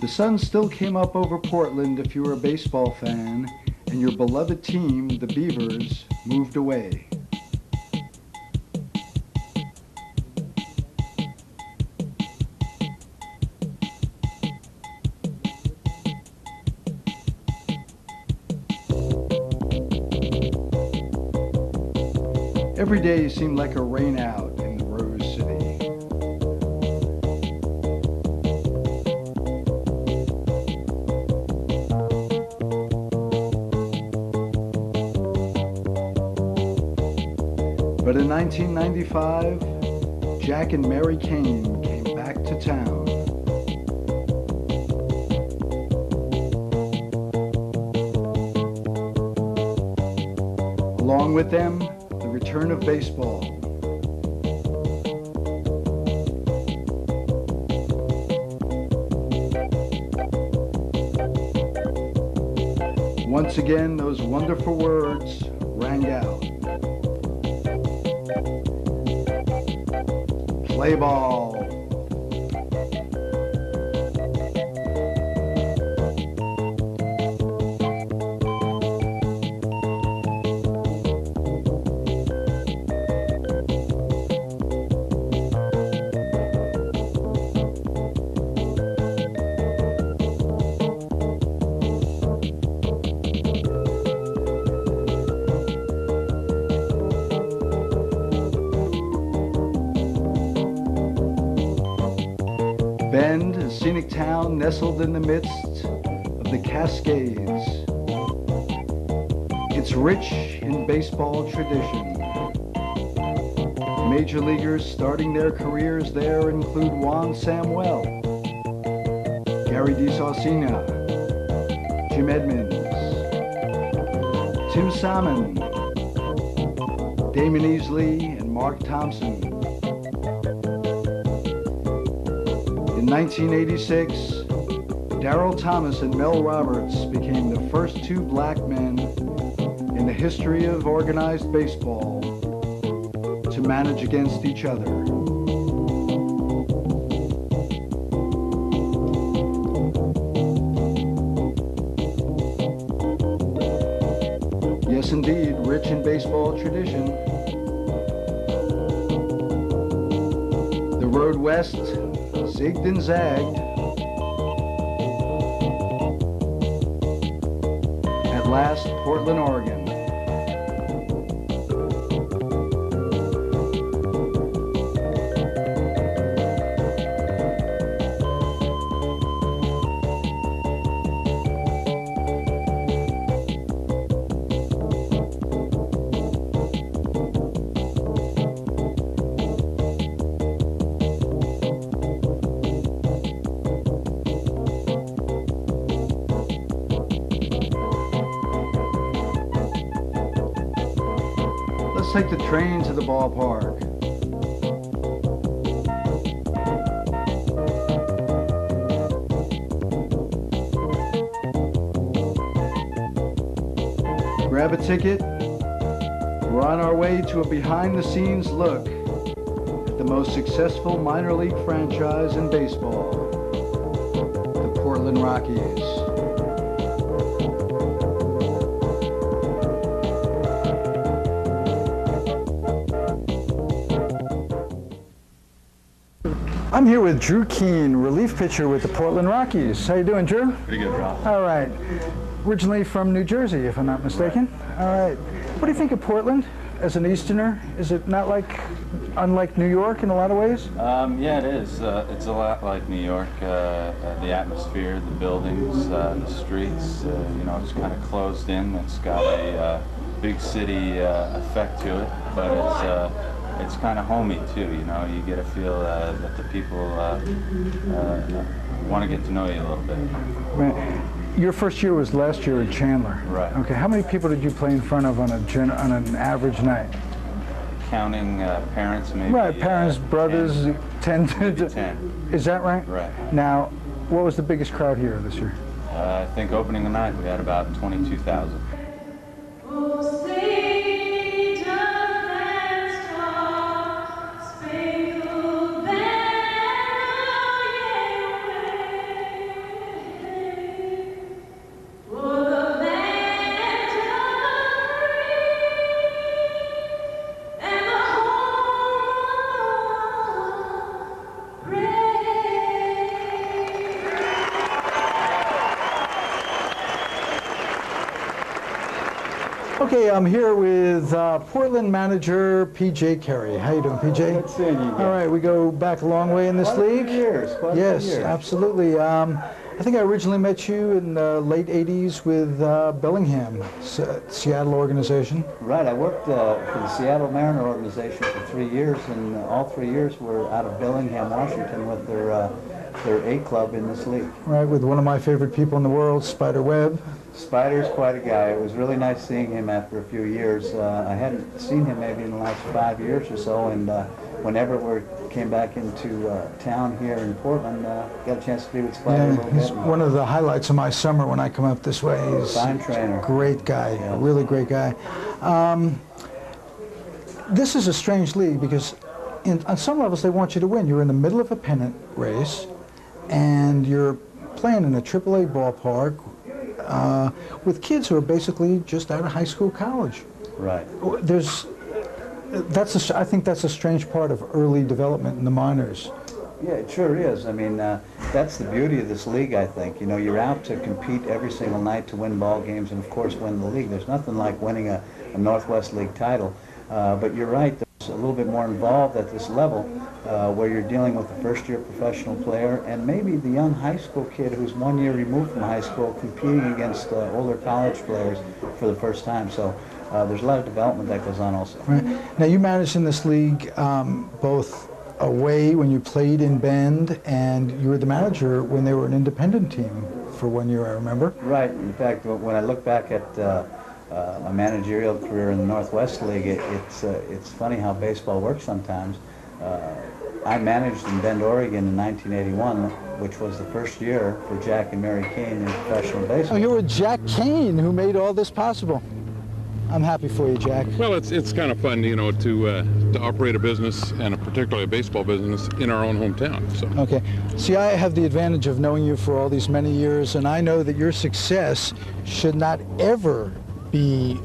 The sun still came up over Portland if you were a baseball fan, and your beloved team, the Beavers, moved away. Every day seemed like a rain out in the Rose City. But in 1995, Jack and Mary Kane came back to town. Along with them, the return of baseball. Once again, those wonderful words rang out. Play ball. Bend, a scenic town nestled in the midst of the Cascades. It's rich in baseball tradition. Major leaguers starting their careers there include Juan Samuel, Gary DeSaucina, Jim Edmonds, Tim Salmon, Damon Easley, and Mark Thompson. In 1986, Darryl Thomas and Mel Roberts became the first two black men in the history of organized baseball to manage against each other. Yes, indeed, rich in baseball tradition. The road west zigged and zagged. At last, Portland, Oregon. Let's take the train to the ballpark. Grab a ticket. We're on our way to a behind-the-scenes look at the most successful minor league franchise in baseball, the Portland Rockies. I'm here with Drew Keene, relief pitcher with the Portland Rockies. How you doing, Drew? Pretty good, Ralph. All right. Originally from New Jersey, if I'm not mistaken. Right. All right. What do you think of Portland as an Easterner? Is it not unlike New York in a lot of ways? Yeah, it is. It's a lot like New York. The atmosphere, the buildings, the streets. It's kind of closed in. It's got a big city effect to it, but it's kind of homey too. You get a feel that the people want to get to know you a little bit. Right. Your first year was last year in Chandler. Right. Okay. How many people did you play in front of on an average night? Counting parents, maybe. Right. Parents, brothers, 10. 10. Is that right? Right. Now, what was the biggest crowd here this year? I think opening the night we had about 22,000. I'm here with Portland manager P.J. Carey. How you doing, P.J.? Good seeing you. All right, we go back a long way in this league. Quite a few years. Yes, absolutely. I think I originally met you in the late 80s with Bellingham, Seattle organization. Right, I worked for the Seattle Mariner organization for 3 years, and all 3 years were out of Bellingham, Washington, with their A club in this league. Right, with one of my favorite people in the world, Spider Webb. Spider's quite a guy. It was really nice seeing him after a few years. I hadn't seen him maybe in the last 5 years or so, and whenever we came back into town here in Portland, got a chance to be with Spider a little bit. He's one of the highlights of my summer when I come up this way. He's fine trainer. A great guy, yeah. A really great guy. This is a strange league because on some levels they want you to win. You're in the middle of a pennant race, and you're playing in a AAA ballpark with kids who are basically just out of high school, college. Right. I think that's a strange part of early development in the minors. Yeah, it sure is. I mean, that's the beauty of this league, I think. You know, you're out to compete every single night to win ball games and, of course, win the league. There's nothing like winning a Northwest League title. But you're right, there's a little bit more involved at this level where you're dealing with a first-year professional player and maybe the young high school kid who's 1 year removed from high school competing against older college players for the first time. So there's a lot of development that goes on also. Right. Now, you managed in this league both away when you played in Bend, and you were the manager when they were an independent team for 1 year, I remember. Right. In fact, when I look back at a managerial career in the Northwest League, it's funny how baseball works sometimes. I managed in Bend, Oregon in 1981, which was the first year for Jack and Mary Kane in professional baseball. Oh, you were Jack Kane who made all this possible. I'm happy for you, Jack. Well, it's kind of fun, you know, to operate a business, and particularly a baseball business, in our own hometown. So. Okay. See, I have the advantage of knowing you for all these many years, and I know that your success should not ever be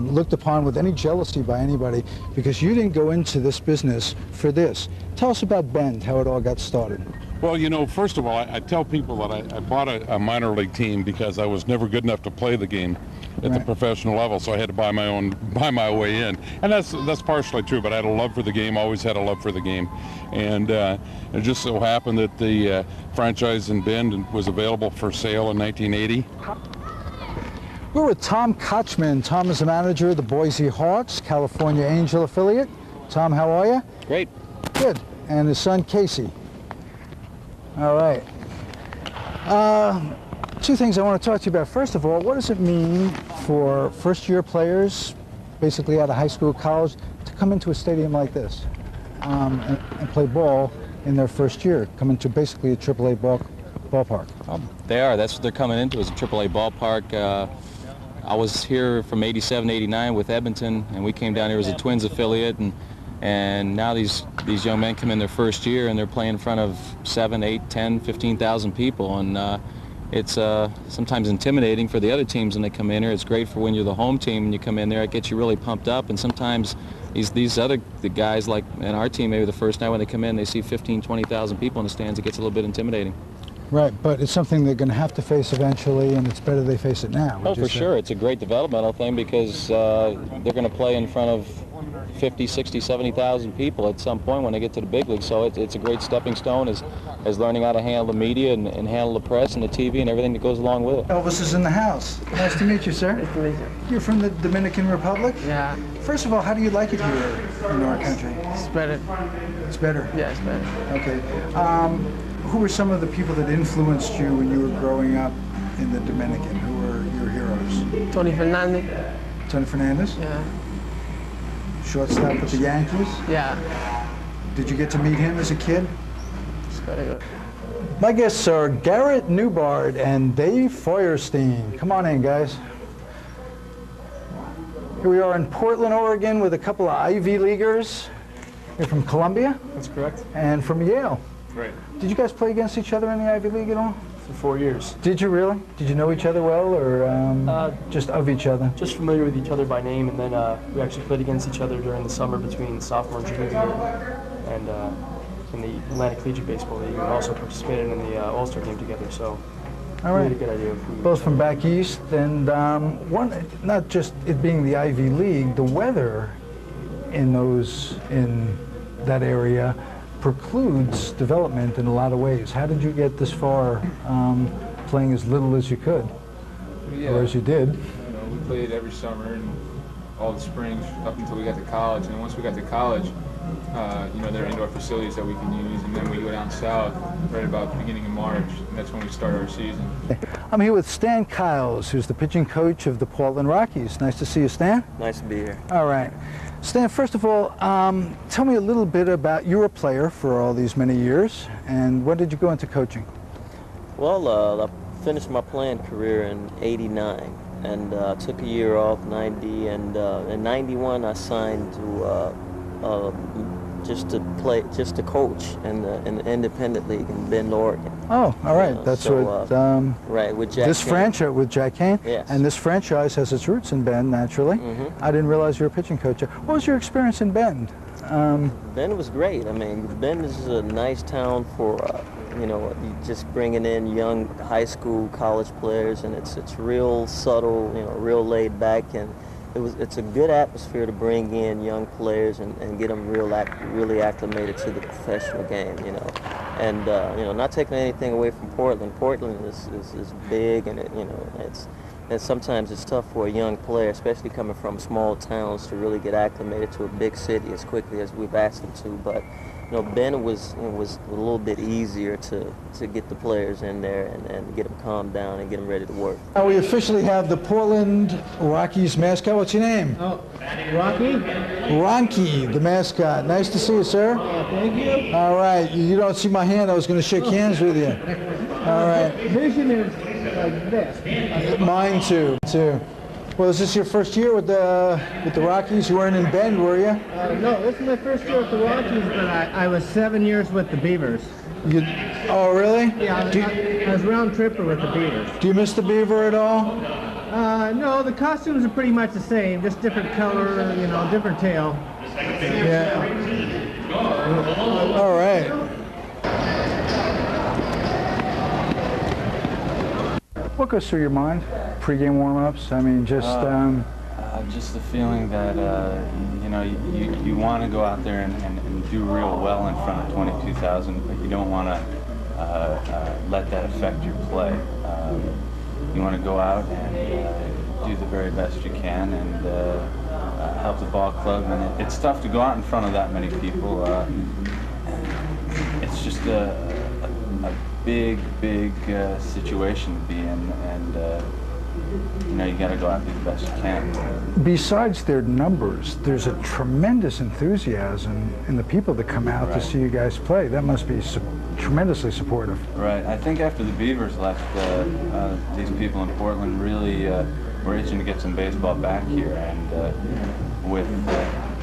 looked upon with any jealousy by anybody, because you didn't go into this business for this. Tell us about Bend, how it all got started. Well, you know, first of all, I tell people that I bought a minor league team because I was never good enough to play the game at the professional level, so I had to buy my way in, and that's partially true. But I had a love for the game, always had a love for the game, and it just so happened that the franchise in Bend was available for sale in 1980. We're with Tom Kotchman. Tom is the manager of the Boise Hawks, California Angel affiliate. Tom, how are you? Great. Good. And his son, Casey. All right. Two things I want to talk to you about. First of all, what does it mean for first-year players, basically out of high school, college, to come into a stadium like this and play ball in their first year, come into basically a AAA ballpark? They are. That's what they're coming into, is a AAA ballpark. I was here from 87, 89 with Edmonton, and we came down here as a Twins affiliate, and now these young men come in their first year, and they're playing in front of 7, 8, 10, 15,000 people, and it's sometimes intimidating for the other teams when they come in here. It's great for when you're the home team and you come in there. It gets you really pumped up, and sometimes the guys, like in our team, maybe the first night when they come in, they see 15, 20,000 people in the stands. It gets a little bit intimidating. Right, but it's something they're going to have to face eventually, and it's better they face it now. Oh, for sure. It's a great developmental thing because they're going to play in front of 50, 60, 70,000 people at some point when they get to the big league. So it's a great stepping stone as learning how to handle the media and handle the press and the TV and everything that goes along with it. Elvis is in the house. Nice to meet you, sir. Nice to meet you. You're from the Dominican Republic? Yeah. First of all, how do you like it here in our country? It's better. It's better? Yeah, it's better. Okay. Who were some of the people that influenced you when you were growing up in the Dominican? Who were your heroes? Tony Fernandez. Tony Fernandez? Yeah. Shortstop with the Yankees? Yeah. Did you get to meet him as a kid? It's very good. My guests are Garrett Newbard and Dave Feuerstein. Come on in, guys. Here we are in Portland, Oregon with a couple of Ivy Leaguers. You're from Columbia? That's correct. And from Yale. Right. Did you guys play against each other in the Ivy League at all? For 4 years. Did you really? Did you know each other well, or just of each other? Just familiar with each other by name, and then we actually played against each other during the summer between sophomore and junior year, and in the Atlantic Collegiate Baseball League, and also participated in the All-Star game together. So All We right. had a good idea of who we were Both from playing. back east, and not just it being the Ivy League, the weather in that area precludes development in a lot of ways. How did you get this far playing as little as you could, Yeah, or as you did? we played every summer and all the springs up until we got to college. And once we got to college, there are indoor facilities that we can use, and then we go down south right about the beginning of March, and that's when we start our season. I'm here with Stan Kiles, who's the pitching coach of the Portland Rockies. Nice to see you, Stan. Nice to be here. All right. Stan, first of all, tell me a little bit about, you were a player for all these many years, and when did you go into coaching? Well, I finished my playing career in '89 and took a year off, '90, and in '91 I signed to just to coach in the independent league in Bend, Oregon. Oh, all right. Yeah, That's so, what right, with Jack this Kane. franchise with Jack Kane. Yes. And this franchise has its roots in Bend, naturally. Mm-hmm. I didn't realize you were a pitching coach. What was your experience in Bend? Bend was great. I mean, Bend is a nice town for just bringing in young high school, college players, and it's real subtle, real laid back, and it's a good atmosphere to bring in young players and get them really acclimated to the professional game, and not taking anything away from Portland. Portland is big, and and sometimes it's tough for a young player, especially coming from small towns, to really get acclimated to a big city as quickly as we've asked them to. But Bend was a little bit easier to get the players in there and get them calmed down and get them ready to work. Now we officially have the Portland Rockies mascot. What's your name? Oh, Rocky? Ronky, the mascot. Nice to see you, sir. Thank you. All right. You don't see my hand. I was going to shake hands with you. All right. Vision is like this. Mine too. Well, is this your first year with the Rockies? You weren't in Bend, were you? No, this is my first year with the Rockies, but I was 7 years with the Beavers. Oh, really? Yeah, I was round tripper with the Beavers. Do you miss the Beaver at all? No, the costumes are pretty much the same, just different color, different tail. Yeah. All right. What goes through your mind? Pre-game warm-ups? I mean, just the feeling that you want to go out there and do real well in front of 22,000, but you don't want to let that affect your play. You want to go out and do the very best you can and help the ball club. And it's tough to go out in front of that many people. It's just a big situation to be in, and you got to go out and do the best you can. besides their numbers, there's a tremendous enthusiasm in the people that come out to see you guys play. That must be tremendously supportive. Right. I think after the Beavers left, these people in Portland really were itching to get some baseball back here, and with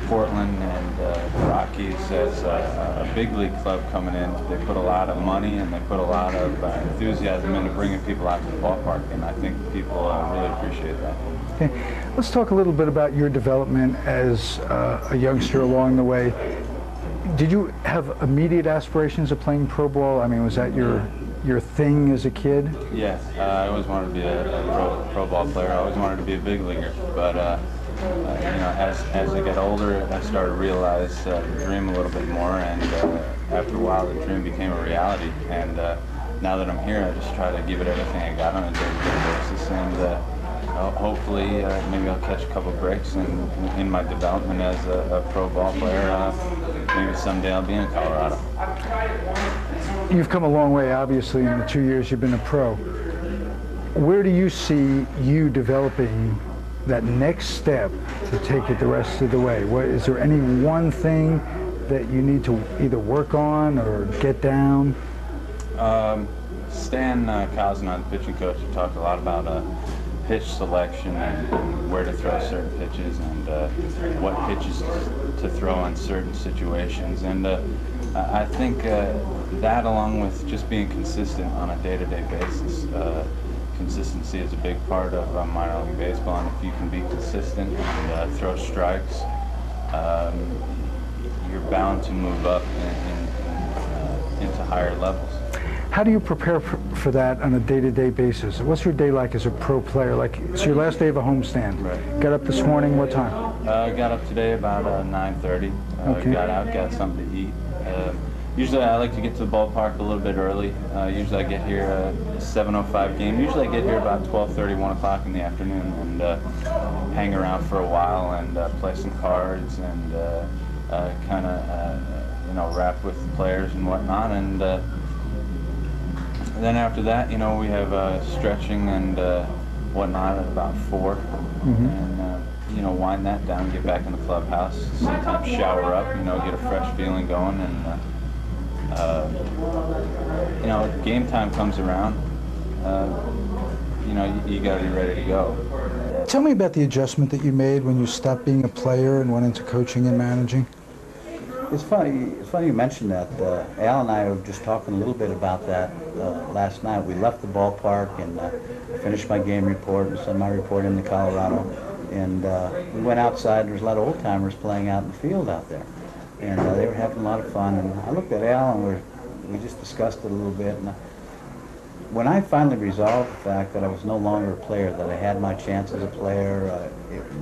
Portland and the Rockies as a big league club coming in, they put a lot of money and they put a lot of enthusiasm into bringing people out to the ballpark, and I think people really appreciate that. Okay. Let's talk a little bit about your development as a youngster along the way. Did you have immediate aspirations of playing pro ball? I mean, was that your thing as a kid? Yeah, I always wanted to be a pro ball player. I always wanted to be a big leaguer, but as I got older, I started to realize the dream a little bit more, and after a while, the dream became a reality. And now that I'm here, I just try to give it everything I got on a day-to-day basis, and hopefully, maybe I'll catch a couple breaks in my development as a pro ball player. Maybe someday I'll be in Colorado. You've come a long way, obviously, in the 2 years you've been a pro. Where do you see you developing that next step to take it the rest of the way? Is there any one thing that you need to either work on or get down? Stan Kotchman, the pitching coach, talked a lot about pitch selection and where to throw certain pitches and what pitches to throw in certain situations. And I think that, along with just being consistent on a day-to-day basis, consistency is a big part of minor league baseball, and if you can be consistent and throw strikes, you're bound to move up into higher levels. How do you prepare for that on a day-to-day basis? What's your day like as a pro player? Like, it's your last day of a homestand. Right. Got up this morning, what time? Got up today about 9:30. Okay. Got out, got something to eat. Usually I like to get to the ballpark a little bit early. Usually I get here 7:05 game. Usually I get here about 12:30, 1 o'clock in the afternoon, and hang around for a while and play some cards and kind of rap with the players and whatnot. And then after that, we have stretching and whatnot at about 4, and wind that down, get back in the clubhouse, sometimes shower up, get a fresh feeling going, and game time comes around, you got to be ready to go. Tell me about the adjustment that you made when you stopped being a player and went into coaching and managing. It's funny you mentioned that. Al and I were just talking a little bit about that last night. We left the ballpark and finished my game report and sent my report into Colorado. And we went outside. There was a lot of old timers playing out in the field out there, and they were having a lot of fun. And I looked at Al and we just discussed it a little bit. And when I finally resolved the fact that I was no longer a player, that I had my chance as a player,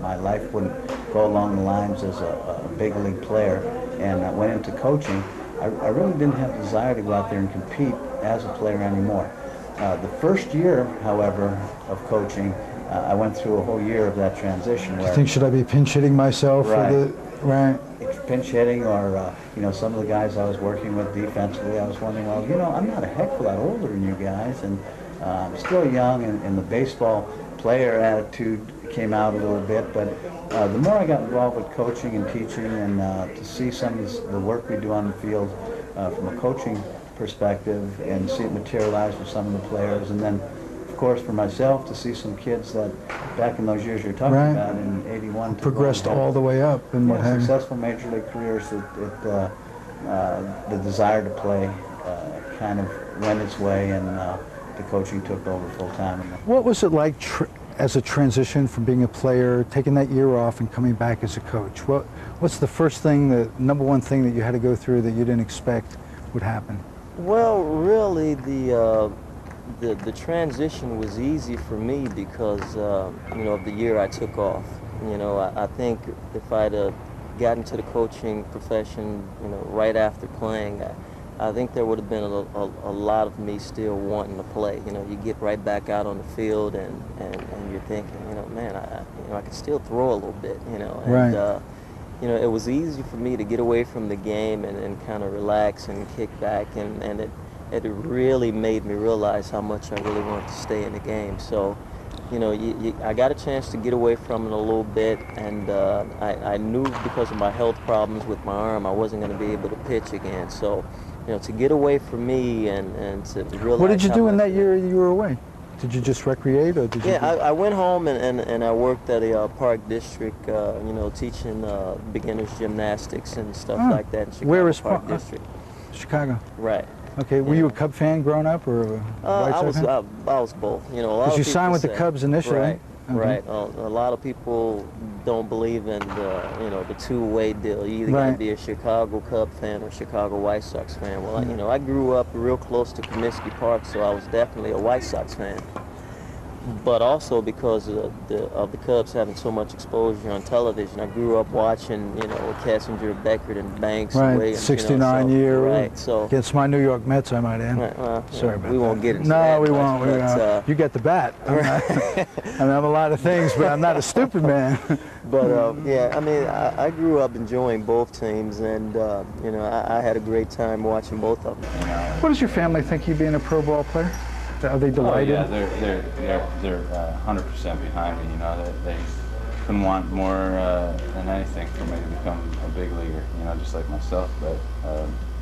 my life wouldn't go along the lines as a big league player, and I went into coaching, I really didn't have a desire to go out there and compete as a player anymore. The first year, however, of coaching, I went through a whole year of that transition. Do you think, should I be pinch hitting myself? Right. Right. Pinch hitting, or some of the guys I was working with defensively, I was wondering, well, I'm not a heck of a lot older than you guys, and I'm still young, and the baseball player attitude came out a little bit. But the more I got involved with coaching and teaching, and to see some of the work we do on the field from a coaching perspective, and see it materialize with some of the players, and then of course for myself to see some kids that back in those years you're talking about in 81 progressed all the way up and what have you. Successful major league careers, the desire to play kind of went its way, and the coaching took over full time. What was it like as a transition from being a player, taking that year off and coming back as a coach? What's the first thing, the number one thing that you had to go through that you didn't expect would happen? Well, really, the transition was easy for me because of the year I took off. I think if I'd gotten to the coaching profession, right after playing, I think there would have been a lot of me still wanting to play. You get right back out on the field, and you're thinking, man, I could still throw a little bit, and right. It was easy for me to get away from the game and kind of relax and kick back, and it really made me realize how much I really wanted to stay in the game. So, I got a chance to get away from it a little bit, and I knew because of my health problems with my arm, I wasn't going to be able to pitch again. So, to get away from me and to realize. What did you do in that year you were away? Did you just recreate, or did you? Yeah, I went home and I worked at a park district, teaching beginners gymnastics and stuff like that in Chicago. Where is Park District? Chicago. Right. Okay, were you a Cub fan growing up, or a White Sox fan? I was both. Because you signed with the Cubs initially. Right. Okay. Right. A lot of people don't believe in the two-way deal. You either got to be a Chicago Cub fan or Chicago White Sox fan. Well, I grew up real close to Comiskey Park, so I was definitely a White Sox fan. But also because of the Cubs having so much exposure on television, I grew up watching, Kessinger, Beckert, and Banks. Right, and Williams, 69 year. Right, so against my New York Mets, I might add. Right, well, sorry about we that. won't get into no, that. We won't. But, you get the bat. I'm a lot of things, but I'm not a stupid man. But I grew up enjoying both teams, and I had a great time watching both of them. What does your family think of you being a pro ball player? Are they delighted? Oh, yeah, they're 100% behind me. They couldn't want more than anything for me to become a big leaguer. Just like myself. But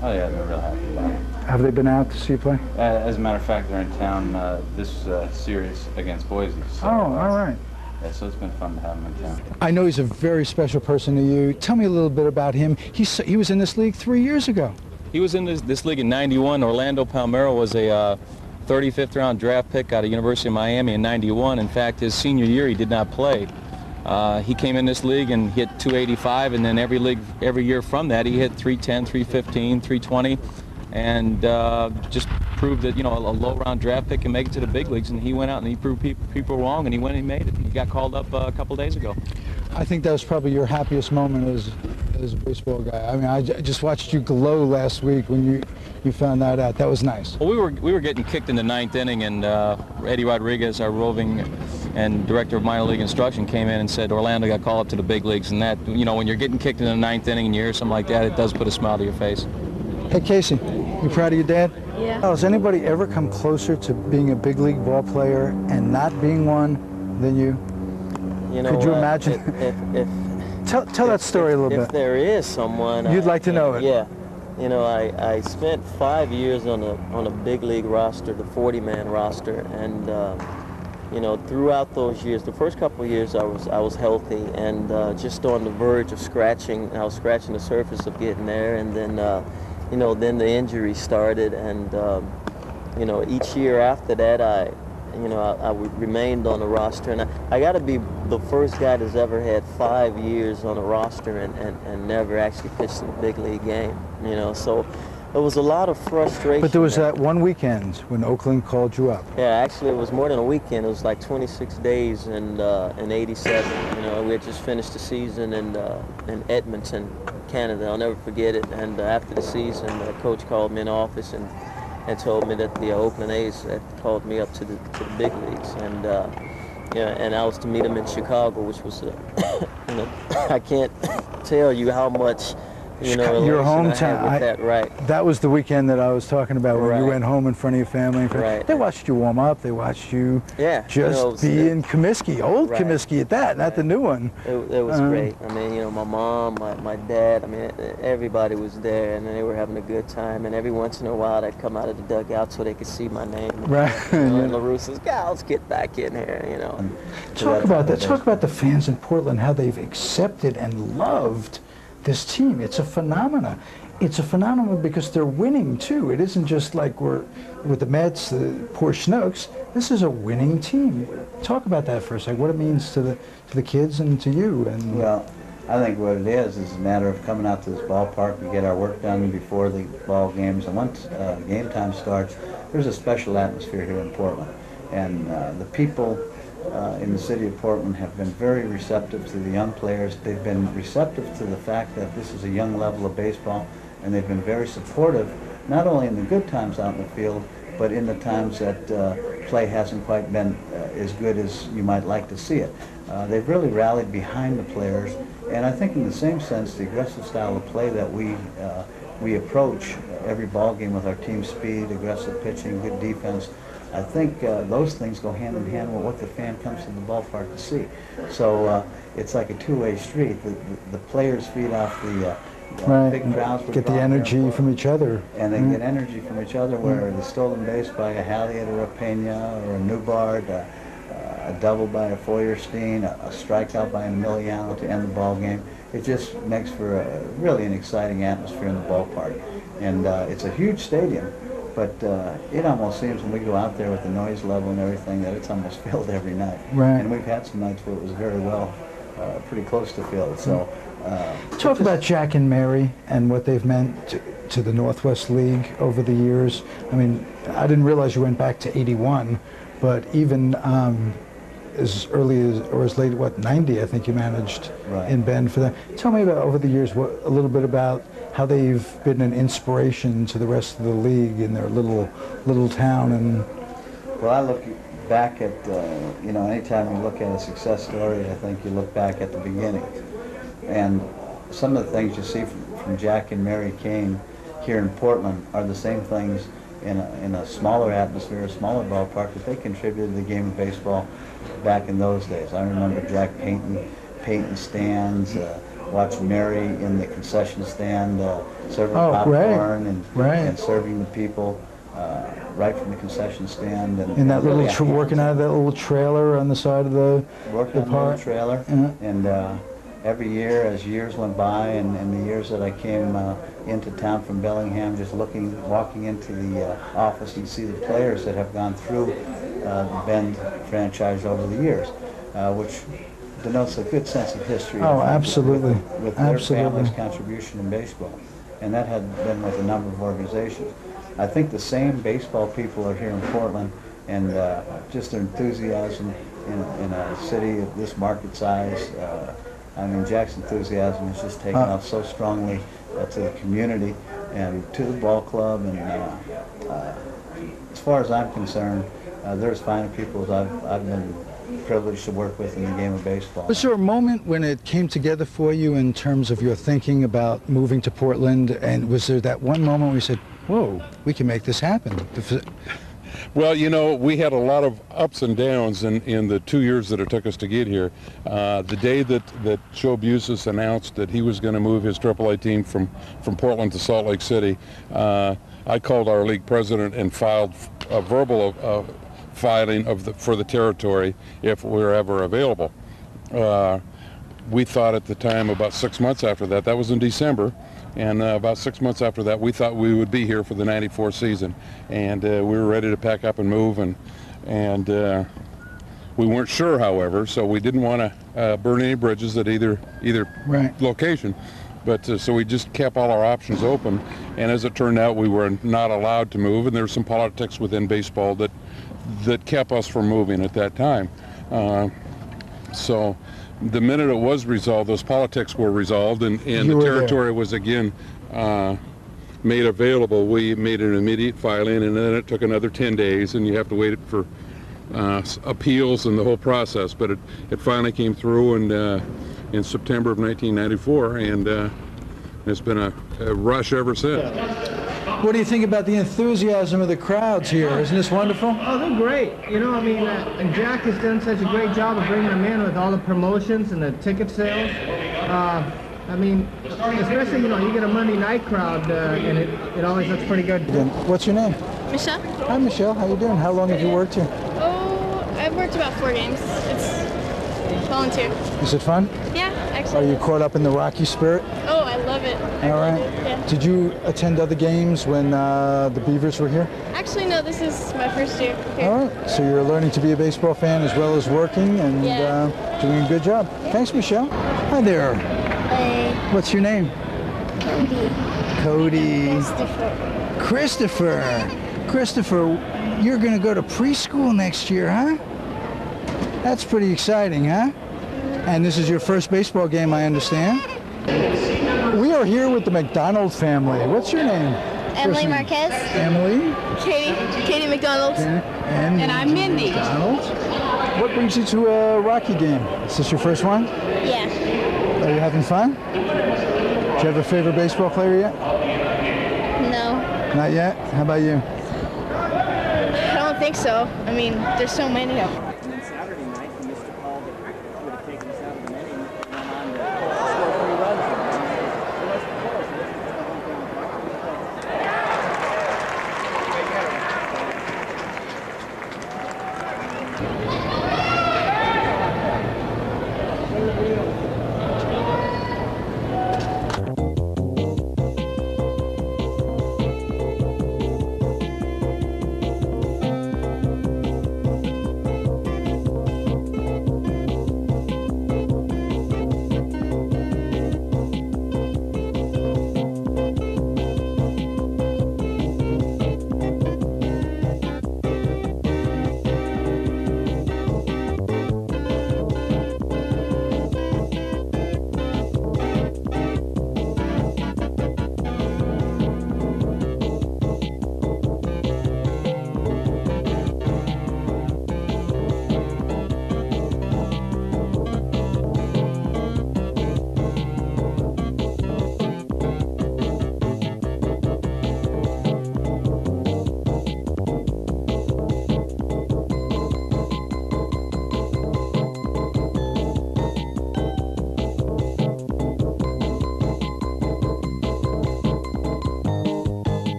they're real happy about it. Have they been out to see you play? As a matter of fact, they're in town this series against Boise. So, all right. Yeah, so it's been fun to have him in town. I know he's a very special person to you. Tell me a little bit about him. He was in this league 3 years ago. He was in this league in '91. Orlando Palmeiro was a 35th round draft pick out of University of Miami in '91. In fact, his senior year he did not play. He came in this league and hit 285, and then every year from that he hit 310, 315, 320. and just proved that, you know, a low-round draft pick can make it to the big leagues, and he went out and he proved people wrong, and he went and he made it. He got called up a couple days ago. I think that was probably your happiest moment as a baseball guy. I mean, I just watched you glow last week when you found that out. That was nice. Well, we were getting kicked in the 9th inning, and Eddie Rodriguez, our roving and director of minor league instruction, came in and said Orlando got called up to the big leagues, and that, you know, when you're getting kicked in the 9th inning and you hear something like that, it does put a smile to your face. Hey, Casey, you proud of your dad? Yeah. Oh, has anybody ever come closer to being a big league ball player and not being one than you? You know, could you imagine? Tell that story a little bit. If there is someone, You'd like to know it. Yeah. You know, I spent 5 years on a big league roster, the 40-man roster, and you know, throughout those years, the first couple of years I was healthy and just on the verge of scratching. I was scratching the surface of getting there, and then you know, then the injury started, and you know, each year after that, I remained on the roster, and I got to be the first guy that's ever had 5 years on a roster and never actually pitched in a big league game. You know, so it was a lot of frustration. But there was that one weekend when Oakland called you up. Yeah, actually, it was more than a weekend. It was like 26 days in '87. You know, we had just finished the season in Edmonton, Canada. I'll never forget it. And after the season, the coach called me in the office and told me that the Oakland A's had called me up to the big leagues, and yeah, and I was to meet him in Chicago, which was you know, I can't tell you how much, you know, your hometown. I had with that, right? That was the weekend that I was talking about when you went home in front of your family. Right. They watched you warm up. They watched you just you know, be in Comiskey, old right. Comiskey at that, not the new one. It was great. I mean, you know, my mom, my dad, I mean, everybody was there, and they were having a good time. And every once in a while, I'd come out of the dugout so they could see my name. Right. You know, and LaRue says, "Gals, get back in here," you know. Talk about that. Talk about the fans in Portland, how they've accepted and loved this team. It's a phenomenon. It's a phenomenon because they're winning too. It isn't just like we're with the Mets, the poor Schnooks. This is a winning team. Talk about that for a second. What it means to the kids and to you. And well, I think what it is a matter of coming out to this ballpark. We get our work done before the ball games, and once game time starts, there's a special atmosphere here in Portland, and the people in the city of Portland have been very receptive to the young players. They've been receptive to the fact that this is a young level of baseball, and they've been very supportive, not only in the good times out in the field, but in the times that play hasn't quite been as good as you might like to see it. They've really rallied behind the players, and I think in the same sense, the aggressive style of play that we approach every ball game with our team speed, aggressive pitching, good defense, I think those things go hand in hand with what the fan comes to the ballpark to see. So it's like a two-way street. The players feed off the big crowds. Get the energy from each other. And they get energy from each other, where the stolen base by a Halliot or a Pena or a Newbart, a double by a Feuerstein, a strikeout by an Emiliano to end the ball game. It just makes for really an exciting atmosphere in the ballpark. And it's a huge stadium. But it almost seems when we go out there with the noise level and everything that it's almost filled every night. Right. And we've had some nights where it was very well, pretty close to filled. So talk about Jack and Mary and what they've meant to the Northwest League over the years. I mean, I didn't realize you went back to '81, but even as early as, or as late, what, 90, I think you managed in Bend for that. Tell me about, over the years, a little bit about how they've been an inspiration to the rest of the league in their little town. And well, I look back at, you know, anytime you look at a success story, I think you look back at the beginning. And some of the things you see from Jack and Mary Kane here in Portland are the same things in a smaller atmosphere, a smaller ballpark, that they contributed to the game of baseball back in those days. I remember Jack painting stands, watching Mary in the concession stand, serving popcorn and serving the people right from the concession stand. And in that little, working out of that little trailer on the side of the park. Trailer. And every year, as years went by, and the years that I came into town from Bellingham, just walking into the office, and see the players that have gone through the Bend franchise over the years, which denotes a good sense of history. Oh, absolutely. With their family's contribution in baseball. and that had been with a number of organizations. I think the same baseball people are here in Portland, and just their enthusiasm in a city of this market size. I mean, Jack's enthusiasm has just taken off so strongly to the community and to the ball club. And as far as I'm concerned, they're as fine people as I've been privileged to work with in the game of baseball. Was there a moment when it came together for you in terms of your thinking about moving to Portland? And was there that one moment where you said, whoa, we can make this happen? Well, you know, we had a lot of ups and downs in the 2 years that it took us to get here. The day that Joe Busis announced that he was going to move his AAA team from Portland to Salt Lake City, I called our league president and filed a verbal filing for the territory if we were ever available. We thought at the time, about 6 months after that was in December, and about 6 months after that, we thought we would be here for the '94 season, and we were ready to pack up and move, and we weren't sure, however, so we didn't want to burn any bridges at either Right. location. But so we just kept all our options open, and as it turned out, we were not allowed to move, and there was some politics within baseball that kept us from moving at that time. So the minute it was resolved, those politics were resolved, and the territory was again made available. We made an immediate filing, and then it took another 10 days, and you have to wait for appeals and the whole process. But it finally came through, and in September of 1994, and it's been a rush ever since. What do you think about the enthusiasm of the crowds here? Isn't this wonderful? Oh, they're great. You know, I mean, and Jack has done such a great job of bringing them in with all the promotions and the ticket sales. I mean, especially, you know, you get a Monday night crowd, and it always looks pretty good. What's your name? Michelle? Hi, Michelle. How you doing? How long have you worked here? Oh, I've worked about 4 games. It's volunteer. Is it fun? Yeah, Are actually. you caught up in the Rocky spirit? Oh, I love it. All right. Yeah. Did you attend other games when the Beavers were here? Actually, no, this is my first year here. All right. So you're learning to be a baseball fan as well as working and doing a good job. Thanks, Michelle. Hi there. Hey. What's your name? Cody. Christopher. Christopher, you're going to go to preschool next year, huh? That's pretty exciting, huh? And this is your first baseball game, I understand. We are here with the McDonald family. What's your name? Emily Marquez. Emily. Katie McDonald. And I'm Mindy. McDonald. What brings you to a Rocky game? Is this your first one? Yeah. Are you having fun? Do you have a favorite baseball player yet? No, Not yet? How about you? I don't think so. I mean, there's so many of them. And then Saturday night, he missed a call that would have taken us out of the inning and went on to score 3 runs. It wasn't close. It wasn't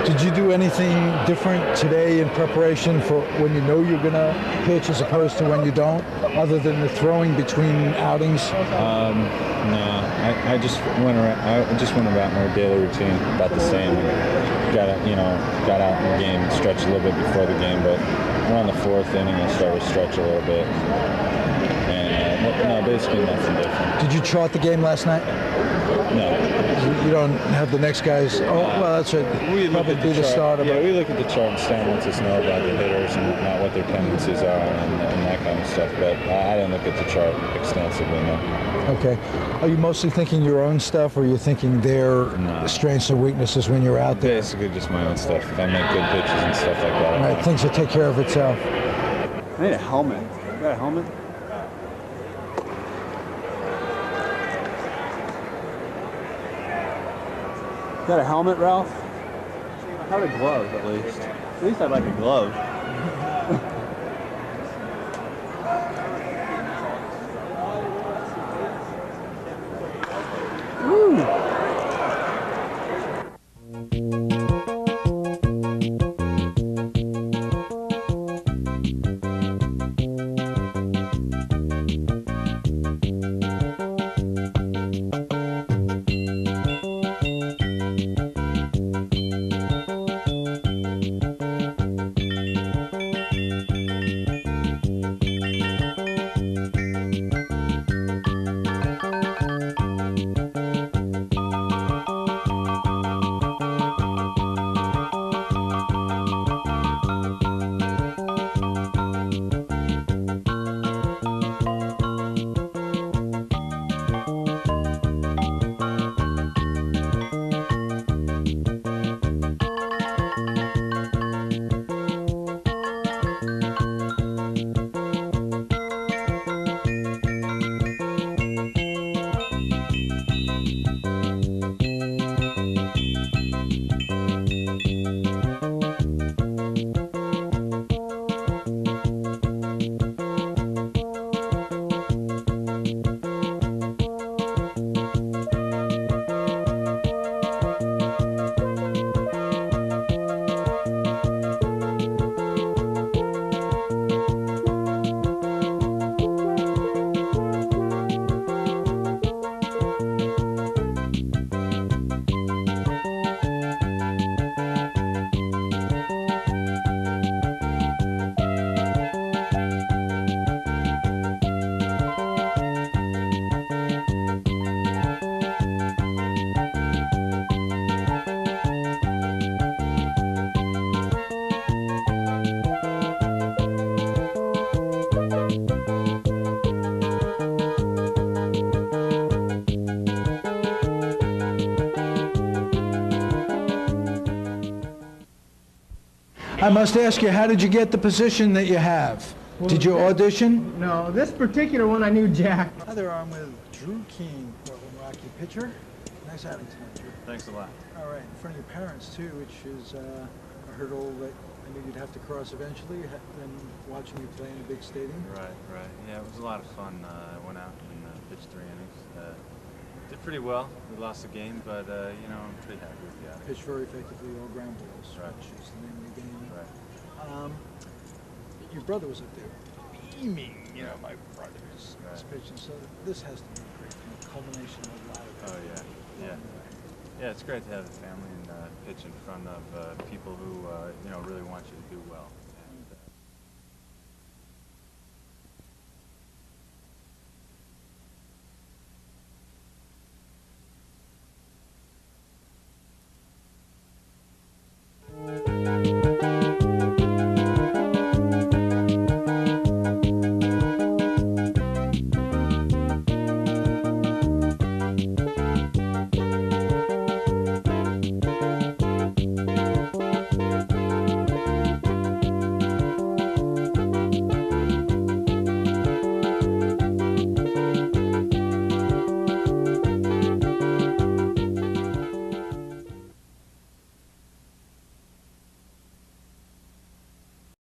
Did you do anything different today in preparation for when you know you're going to pitch as opposed to when you don't, other than the throwing between outings? No, I just went around. I just went about my daily routine about the same. Got out in the game, stretched a little bit before the game, but around the fourth inning I started to stretch a little bit. And no, basically nothing different. Did you chart the game last night? No. You don't have the next guys. Oh, well, that's right. We probably be the starter. Yeah, we look at the chart and Stan lets us know about the hitters and whatnot, what their tendencies are and that kind of stuff. But I didn't look at the chart extensively, no. Okay. Are you mostly thinking your own stuff, or are you thinking their strengths and weaknesses when you're out there? Basically just my own stuff. If I make good pitches and stuff like that. All right, things will take care of itself. I need a helmet. You got a helmet? Got a helmet, Ralph? How about a glove, at least? At least I'd like a glove. Woo! I must ask you, how did you get the position that you have? Well, did you audition? No, this particular one I knew Jack. Hi there, I'm with Drew King, Portland Rocky pitcher. Nice having you tonight, Drew. Thanks a lot. All right, in front of your parents too, which is a hurdle that I knew you'd have to cross eventually, then watching you play in a big stadium. Right. Yeah, it was a lot of fun. I went out and pitched 3 innings. Did pretty well. We lost the game, but you know, I'm pretty happy with the outing. Pitched very effectively, all ground balls, Right. which is the name of the game. Right. Your brother was up there beaming, you know, my brother's pitching, so this has to be a great culmination of a lot of Oh yeah. Yeah, it's great to have a family and pitch in front of people who you know, really want you to do well.